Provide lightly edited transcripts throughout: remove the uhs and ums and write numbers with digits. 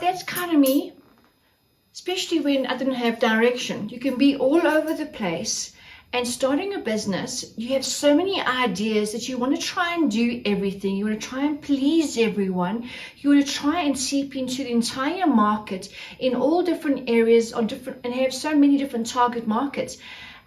that's kind of me, especially when I didn't have direction. You can be all over the place, and starting a business, you have so many ideas that you want to try and do everything. You want to try and please everyone. You want to try and seep into the entire market in all different areas and have so many different target markets.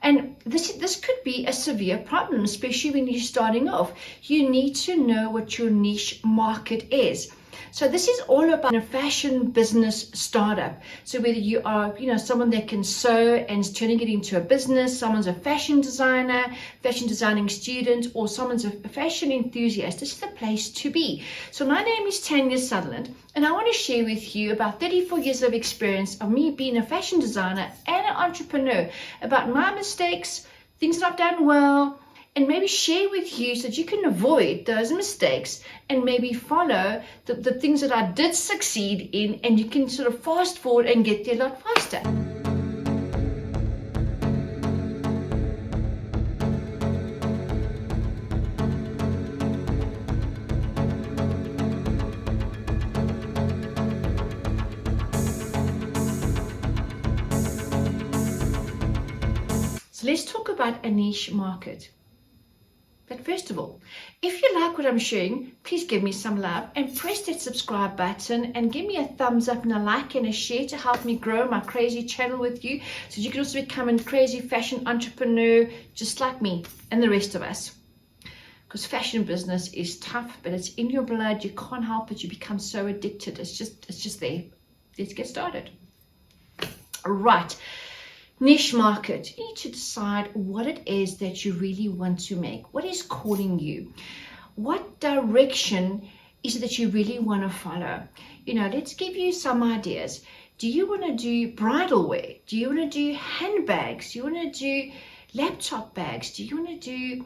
And this could be a severe problem, especially when you're starting off. You need to know what your niche market is. So this is all about a fashion business startup. So whether you are, someone that can sew and is turning it into a business, someone's a fashion designer, fashion designing student, or someone's a fashion enthusiast, this is the place to be. So my name is Tania Sutherland, and I want to share with you about 34 years of experience of me being a fashion designer and an entrepreneur, about my mistakes, things that I've done well, and maybe share with you so that you can avoid those mistakes and maybe follow the things that I did succeed in, and you can sort of fast forward and get there a lot faster. So let's talk about a niche market. But first of all, if you like what I'm showing, please give me some love and press that subscribe button and give me a thumbs up and a like and a share to help me grow my crazy channel with you, so you can also become a crazy fashion entrepreneur just like me and the rest of us. Because fashion business is tough, but it's in your blood. You can't help it. You become so addicted. It's just there. Let's get started. Right. Niche market. You need to decide what it is that you really want to make. What is calling you? What direction is it that you really want to follow? Let's give you some ideas. Do you want to do bridal wear? Do you want to do handbags? Do you want to do laptop bags? Do you want to do,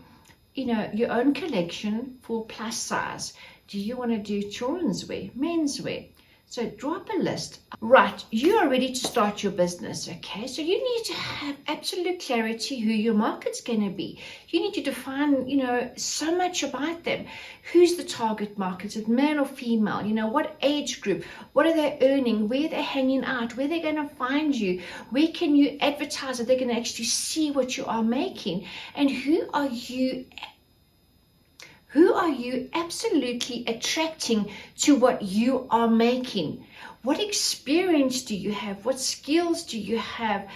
your own collection for plus size? Do you want to do children's wear, men's wear? So drop a list. Right, you are ready to start your business, okay? So you need to have absolute clarity who your market's going to be. You need to define, so much about them. Who's the target market? Is it male or female? What age group? What are they earning? Where are they hanging out? Where are they going to find you? Where can you advertise that they're going to actually see what you are making? And who are you absolutely attracting to what you are making? What experience do you have? What skills do you have?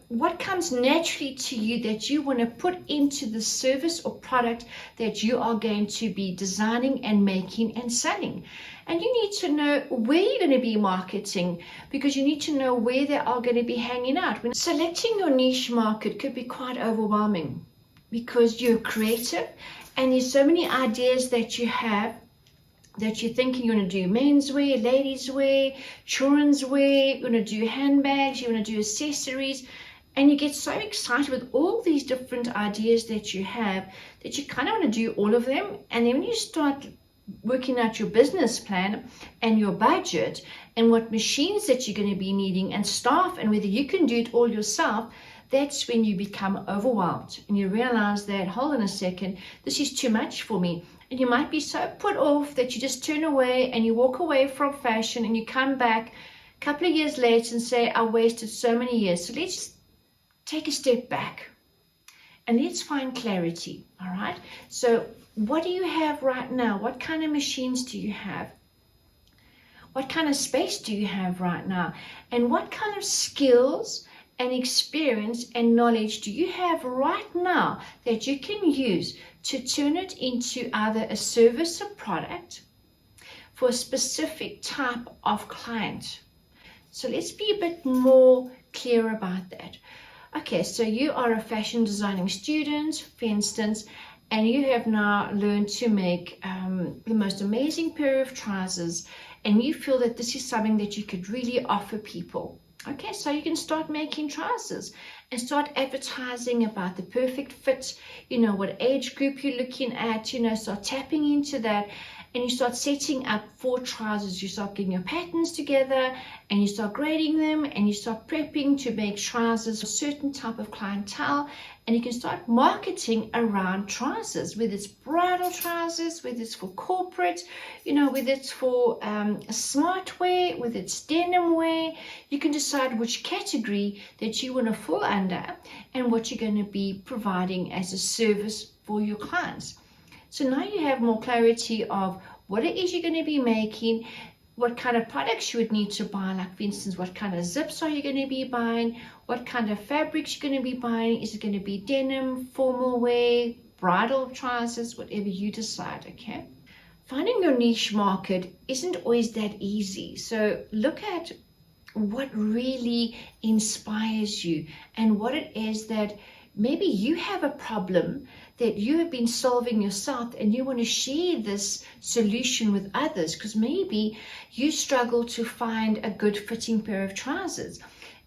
What comes naturally to you that you want to put into the service or product that you are going to be designing and making and selling? And you need to know where you're going to be marketing, because you need to know where they are going to be hanging out. When selecting your niche market could be quite overwhelming, because you're creative and there's so many ideas that you have, that you're thinking you want to do men's wear, ladies wear, children's wear, you want to do handbags, you want to do accessories, and you get so excited with all these different ideas that you have that you kind of want to do all of them. And then when you start working out your business plan and your budget and what machines that you're going to be needing and staff and whether you can do it all yourself, that's when you become overwhelmed and you realize that, hold on a second, this is too much for me. And you might be so put off that you just turn away and you walk away from fashion, and you come back a couple of years later and say, I wasted so many years. So let's take a step back and let's find clarity. All right. So what do you have right now? What kind of machines do you have? What kind of space do you have right now? And what kind of skills and experience and knowledge do you have right now that you can use to turn it into either a service or product for a specific type of client? So let's be a bit more clear about that. Okay, so you are a fashion designing student, for instance, and you have now learned to make the most amazing pair of trousers, and you feel that this is something that you could really offer people. Okay, so you can start making trousers and start advertising about the perfect fit, what age group you're looking at, start tapping into that. and you start setting up for trousers. You start getting your patterns together and you start grading them and you start prepping to make trousers for a certain type of clientele, and you can start marketing around trousers, whether it's bridal trousers, whether it's for corporate, whether it's for smart wear, whether it's denim wear. You can decide which category that you want to fall under and what you're going to be providing as a service for your clients. So now you have more clarity of what it is you're going to be making, what kind of products you would need to buy, like for instance, what kind of zips are you going to be buying, what kind of fabrics you're going to be buying. Is it going to be denim, formal wear, bridal trousers, whatever you decide, okay? Finding your niche market isn't always that easy. So look at what really inspires you and what it is that maybe you have a problem that you have been solving yourself and you want to share this solution with others, because maybe you struggle to find a good fitting pair of trousers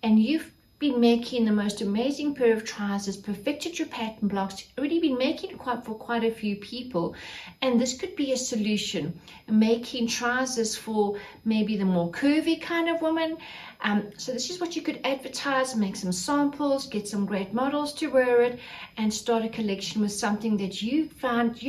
and you've been making the most amazing pair of trousers, perfected your pattern blocks, already been making it for quite a few people, and this could be a solution. Making trousers for maybe the more curvy kind of woman. So this is what you could advertise, make some samples, get some great models to wear it, and start a collection with something that you found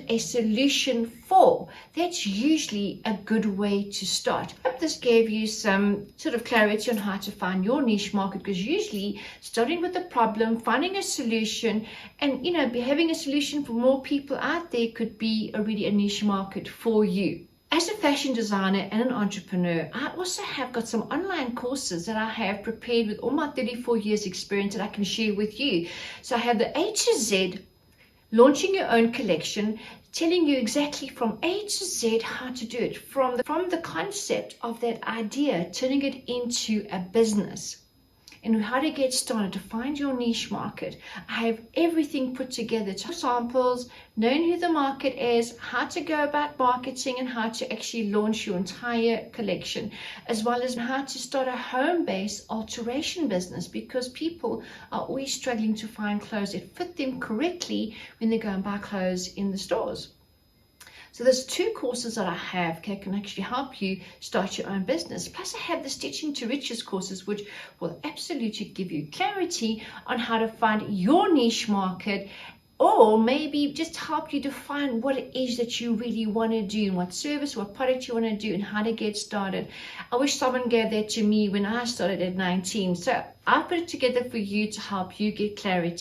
a solution for. That's usually a good way to start. I hope this gave you some sort of clarity on how to find your niche market, because usually starting with a problem, finding a solution, and having a solution for more people out there could be already a niche market for you. As a fashion designer and an entrepreneur, I also have got some online courses that I have prepared with all my 34 years experience that I can share with you. So I have the A to Z, launching your own collection, telling you exactly from A to Z how to do it, from the concept of that idea, turning it into a business, and how to get started to find your niche market. I have everything put together, samples, knowing who the market is, how to go about marketing, and how to actually launch your entire collection, as well as how to start a home-based alteration business, because people are always struggling to find clothes that fit them correctly when they go and buy clothes in the stores. So there's 2 courses that I have that can actually help you start your own business. Plus I have the Stitching to Riches courses, which will absolutely give you clarity on how to find your niche market, or maybe just help you define what it is that you really want to do, and what service, what product you want to do, and how to get started. I wish someone gave that to me when I started at 19. So I put it together for you to help you get clarity.